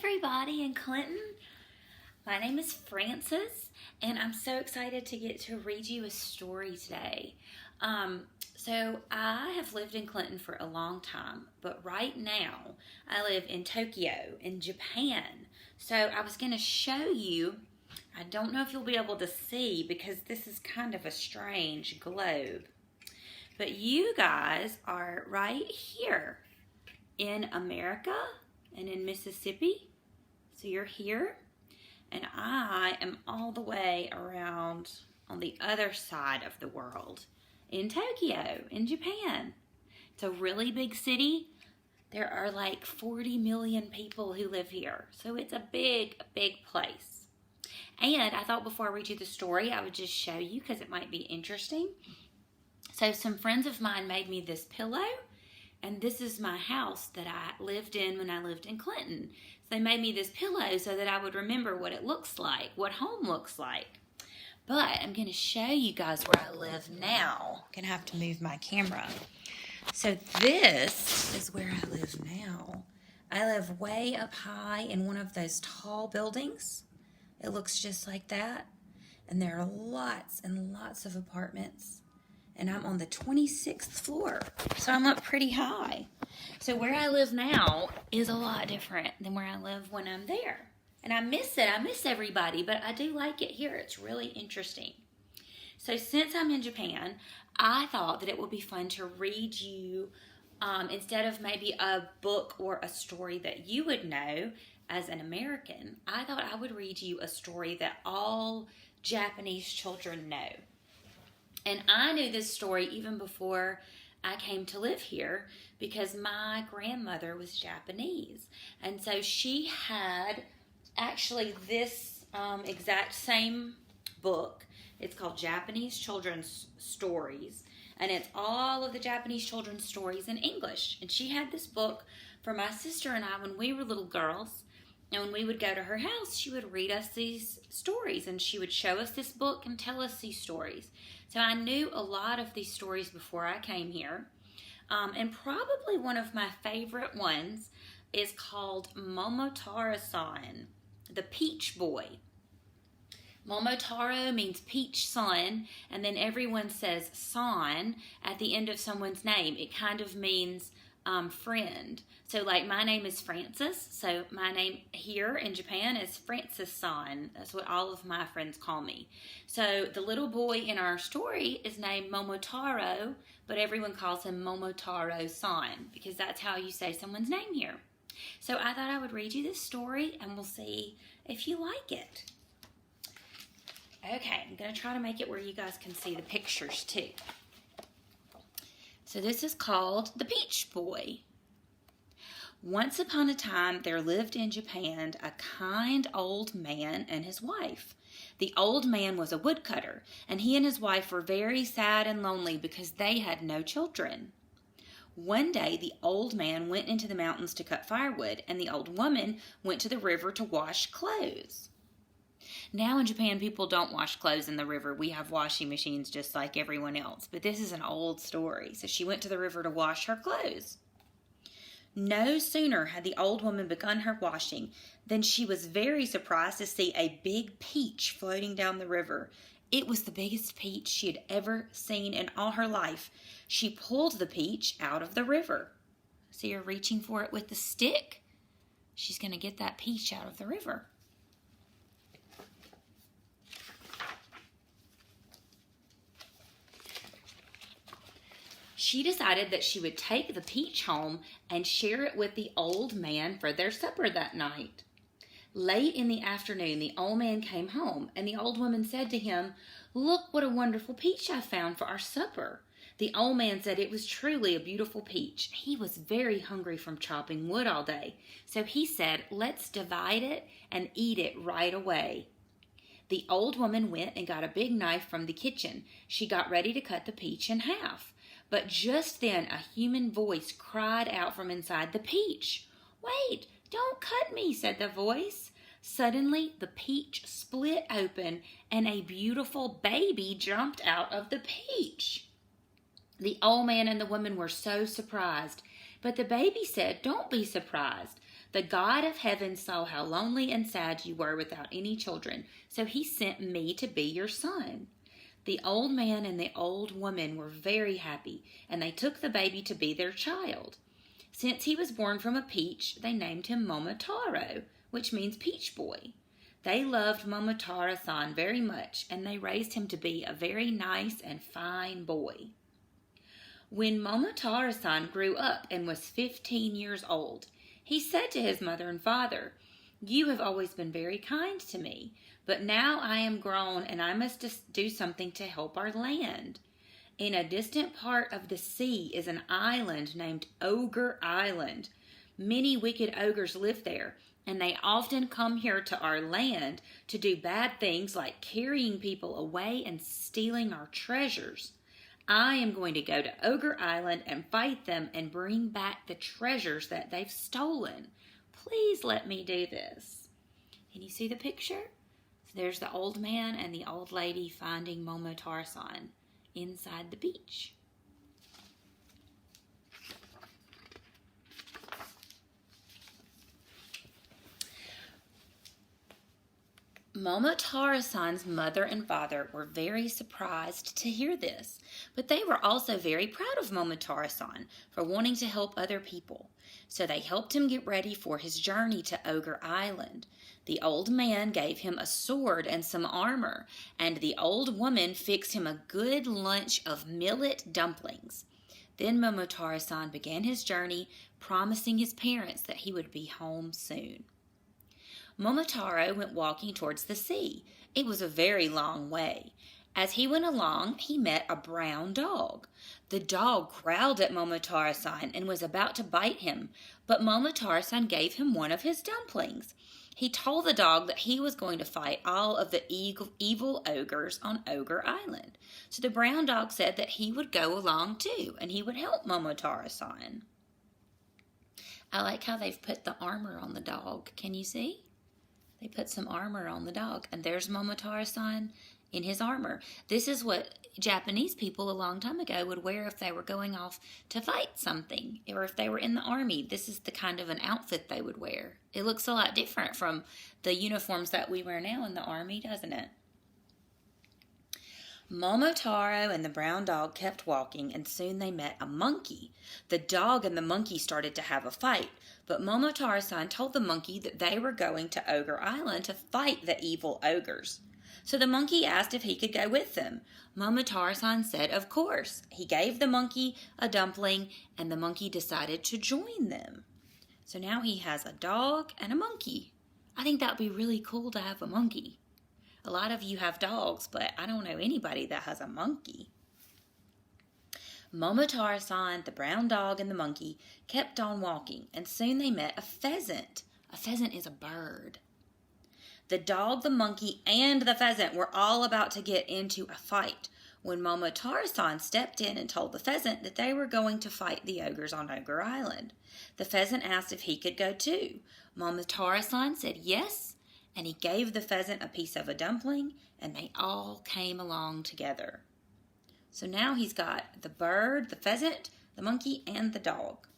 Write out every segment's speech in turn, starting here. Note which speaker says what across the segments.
Speaker 1: everybody in Clinton. My name is Frances, and I'm so excited to get to read you a story today. So I have lived in Clinton for a long time, but right now I live in Tokyo, in Japan. So I was going to show you, I don't know if you'll be able to see because this is kind of a strange globe, but you guys are right here in America and in Mississippi. So you're here, and I am all the way around on the other side of the world in Tokyo, in Japan. It's a really big city. There are like 40 million people who live here. So it's a big place. And I thought before I read you the story, I would just show you because it might be interesting. So some friends of mine made me this pillow, and this is my house that I lived in when I lived in Clinton. So they made me this pillow so that I would remember what it looks like, what home looks like. But I'm going to show you guys where I live now. I'm going to have to move my camera. So this is where I live now. I live way up high in one of those tall buildings. It looks just like that. And there are lots and lots of apartments. And I'm on the 26th floor. So I'm up pretty high. So where I live now is a lot different than where I live when I'm there. And I miss it. I miss everybody, but I do like it here. It's really interesting. So since I'm in Japan, I thought that it would be fun to read you, instead of maybe a book or a story that you would know as an American, I thought I would read you a story that all Japanese children know. And I knew this story even before I came to live here because my grandmother was Japanese. And so she had actually this exact same book. It's called Japanese Children's Stories, and it's all of the Japanese children's stories in English. And she had this book for my sister and I when we were little girls, and when we would go to her house, she would read us these stories, and she would show us this book and tell us these stories. So I knew a lot of these stories before I came here, and probably one of my favorite ones is called Momotaro Son, the Peach Boy. Momotaro means peach son, and then everyone says son at the end of someone's name. It kind of means friend. So like my name is Frances, so my name here in Japan is Frances Son. That's what all of my friends call me. So the little boy in our story is named Momotaro, but everyone calls him Momotaro Son because that's how you say someone's name here. So I thought I would read you this story and we'll see if you like it. Okay, I'm going to try to make it where you guys can see the pictures too. So this is called The Peach Boy. Once upon a time, there lived in Japan a kind old man and his wife. The old man was a woodcutter, and he and his wife were very sad and lonely because they had no children. One day, the old man went into the mountains to cut firewood, and the old woman went to the river to wash clothes. Now in Japan, people don't wash clothes in the river. We have washing machines just like everyone else. But this is an old story. So she went to the river to wash her clothes. No sooner had the old woman begun her washing than she was very surprised to see a big peach floating down the river. It was the biggest peach she had ever seen in all her life. She pulled the peach out of the river. See her reaching for it with the stick? She's going to get that peach out of the river. She decided that she would take the peach home and share it with the old man for their supper that night. Late in the afternoon, the old man came home, and the old woman said to him, "Look what a wonderful peach I found for our supper." The old man said it was truly a beautiful peach. He was very hungry from chopping wood all day, so he said, "Let's divide it and eat it right away." The old woman went and got a big knife from the kitchen. She got ready to cut the peach in half. But just then a human voice cried out from inside the peach. "Wait, don't cut me," said the voice. Suddenly the peach split open and a beautiful baby jumped out of the peach. The old man and the woman were so surprised, but the baby said, "Don't be surprised. The God of heaven saw how lonely and sad you were without any children, so he sent me to be your son." The old man and the old woman were very happy, and they took the baby to be their child. Since he was born from a peach, they named him Momotaro, which means peach boy. They loved Momotaro Son very much, and they raised him to be a very nice and fine boy. When Momotaro Son grew up and was 15 years old, he said to his mother and father, "You have always been very kind to me, but now I am grown and I must do something to help our land. In a distant part of the sea is an island named Ogre Island. Many wicked ogres live there, and they often come here to our land to do bad things like carrying people away and stealing our treasures. I am going to go to Ogre Island and fight them and bring back the treasures that they've stolen. Please let me do this." Can you see the picture? So there's the old man and the old lady finding Momotaro Son inside the beach. Momotaro Son's mother and father were very surprised to hear this, but they were also very proud of Momotaro Son for wanting to help other people. So they helped him get ready for his journey to Ogre Island. The old man gave him a sword and some armor, and the old woman fixed him a good lunch of millet dumplings. Then Momotaro Son began his journey, promising his parents that he would be home soon. Momotaro went walking towards the sea. It was a very long way. As he went along, he met a brown dog. The dog growled at Momotaro Son and was about to bite him, but Momotaro Son gave him one of his dumplings. He told the dog that he was going to fight all of the evil ogres on Ogre Island. So the brown dog said that he would go along too, and he would help Momotaro Son. I like how they've put the armor on the dog. Can you see? They put some armor on the dog, and there's Momotaro Son in his armor. This is what Japanese people a long time ago would wear if they were going off to fight something, or if they were in the army. This is the kind of an outfit they would wear. It looks a lot different from the uniforms that we wear now in the army, doesn't it? Momotaro and the brown dog kept walking, and soon they met a monkey. The dog and the monkey started to have a fight, but Momotaro Son told the monkey that they were going to Ogre Island to fight the evil ogres. So the monkey asked if he could go with them. Momotaro Son said of course. He gave the monkey a dumpling, and the monkey decided to join them. So now he has a dog and a monkey. I think that would be really cool to have a monkey. A lot of you have dogs, but I don't know anybody that has a monkey. Momotaro Son, the brown dog, and the monkey kept on walking, and soon they met a pheasant. A pheasant is a bird. The dog, the monkey, and the pheasant were all about to get into a fight when Momotaro Son stepped in and told the pheasant that they were going to fight the ogres on Ogre Island. The pheasant asked if he could go too. Momotaro Son said yes, and he gave the pheasant a piece of a dumpling, and they all came along together. So now he's got the bird, the pheasant, the monkey, and the dog.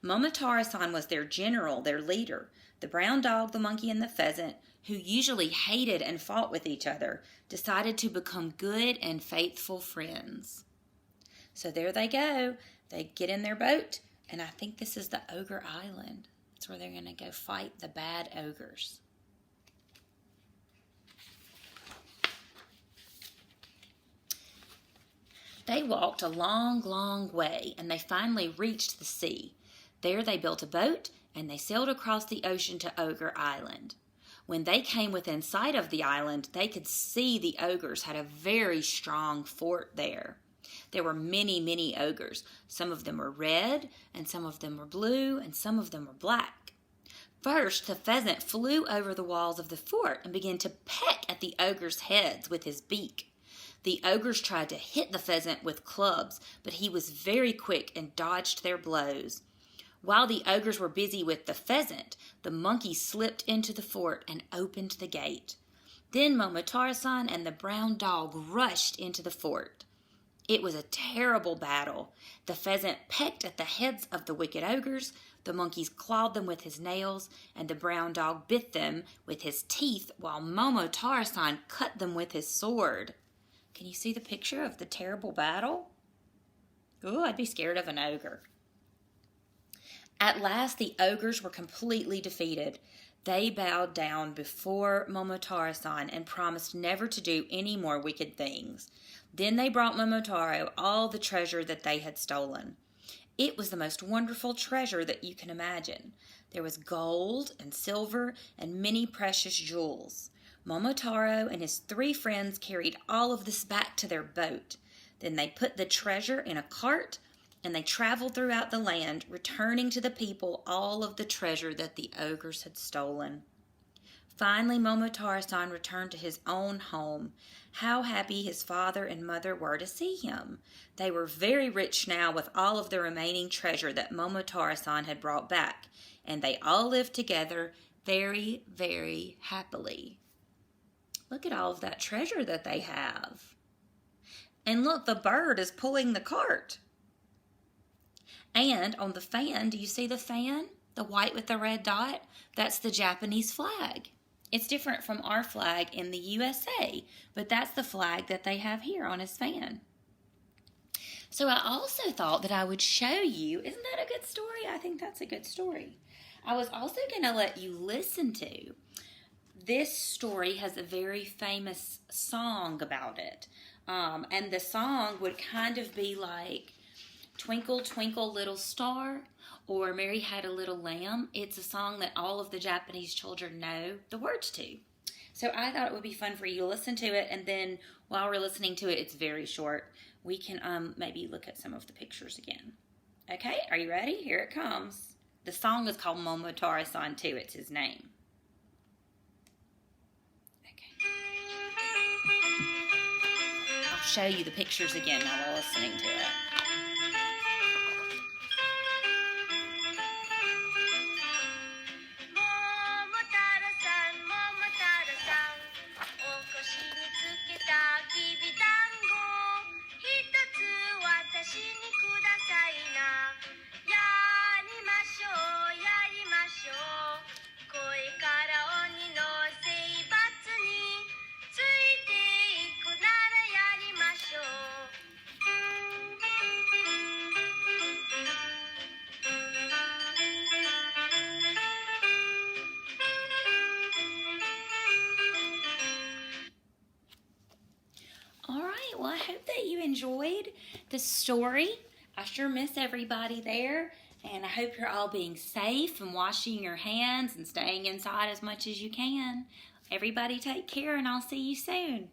Speaker 1: Momotaro Son was their general, their leader. The brown dog, the monkey, and the pheasant, who usually hated and fought with each other, decided to become good and faithful friends. So there they go. They get in their boat, and I think this is the Ogre Island. That's where they're going to go fight the bad ogres. They walked a long, long way, and they finally reached the sea. There they built a boat, and they sailed across the ocean to Ogre Island. When they came within sight of the island, they could see the ogres had a very strong fort there. There were many, many ogres. Some of them were red, and some of them were blue, and some of them were black. First, the pheasant flew over the walls of the fort and began to peck at the ogres' heads with his beak. The ogres tried to hit the pheasant with clubs, but he was very quick and dodged their blows. While the ogres were busy with the pheasant, the monkey slipped into the fort and opened the gate. Then Momotaro Son and the brown dog rushed into the fort. It was a terrible battle. The pheasant pecked at the heads of the wicked ogres, The monkeys clawed them with his nails, and the brown dog bit them with his teeth, while Momotaro Son cut them with his sword. Can you see the picture of the terrible battle? Ooh, I'd be scared of an ogre. At last, the ogres were completely defeated. They bowed down before Momotaro Son and promised never to do any more wicked things. Then they brought Momotaro all the treasure that they had stolen. It was the most wonderful treasure that you can imagine. There was gold and silver and many precious jewels. Momotaro and his 3 friends carried all of this back to their boat. Then they put the treasure in a cart, and they traveled throughout the land, returning to the people all of the treasure that the ogres had stolen. Finally, Momotaro Son returned to his own home. How happy his father and mother were to see him. They were very rich now with all of the remaining treasure that Momotaro Son had brought back, and they all lived together very, very happily. Look at all of that treasure that they have. And look, the bird is pulling the cart. And on the fan, do you see the fan? The white with the red dot? That's the Japanese flag. It's different from our flag in the USA, but that's the flag that they have here on his fan. So I also thought that I would show you, isn't that a good story? I think that's a good story. I was also going to let you listen to. This story has a very famous song about it. And the song would kind of be like Twinkle, Twinkle, Little Star, or Mary Had a Little Lamb. It's a song that all of the Japanese children know the words to. So I thought it would be fun for you to listen to it, and then while we're listening to it, it's very short, we can maybe look at some of the pictures again. Okay, are you ready? Here it comes. The song is called Momotaro Son too. It's his name. I'll show you the pictures again while we're listening to it. Well, I hope that you enjoyed the story. I sure miss everybody there, and I hope you're all being safe and washing your hands and staying inside as much as you can. Everybody take care, and I'll see you soon.